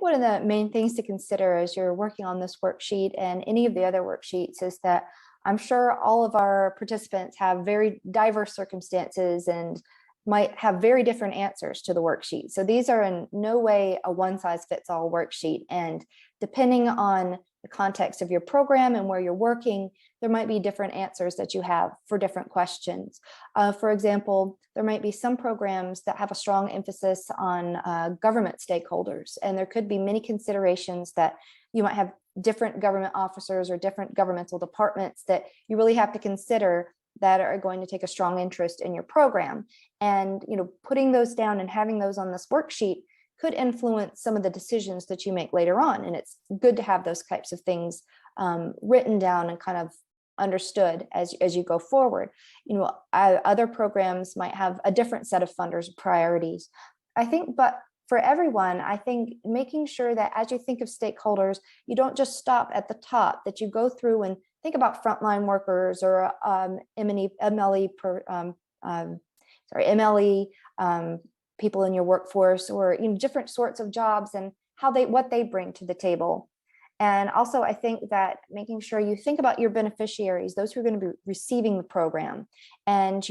One of the main things to consider as you're working on this worksheet and any of the other worksheets is that I'm sure all of our participants have very diverse circumstances and might have very different answers to the worksheet. So these are in no way a one-size-fits-all worksheet. And depending on the context of your program and where you're working, there might be different answers that you have for different questions. For example, there might be some programs that have a strong emphasis on government stakeholders, and there could be many considerations that you might have different government officers or different governmental departments that you really have to consider that are going to take a strong interest in your program. And putting those down and having those on this worksheet could influence some of the decisions that you make later on. And it's good to have those types of things written down and kind of understood as you go forward. Other programs might have a different set of funders priorities, I think, but for everyone, I think making sure that as you think of stakeholders, you don't just stop at the top, that you go through and think about frontline workers or MLE, people in your workforce, or different sorts of jobs and what they bring to the table. And also, I think that making sure you think about your beneficiaries, those who are going to be receiving the program. And,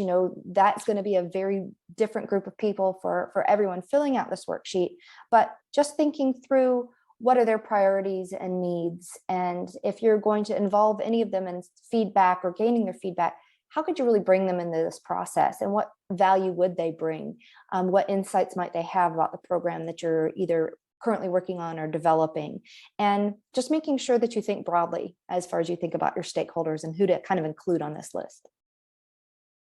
that's going to be a very different group of people for everyone filling out this worksheet. But just thinking through what are their priorities and needs. And if you're going to involve any of them in feedback or gaining their feedback, how could you really bring them into this process? And what value would they bring? What insights might they have about the program that you're either currently working on or developing? And just making sure that you think broadly as far as you think about your stakeholders and who to kind of include on this list.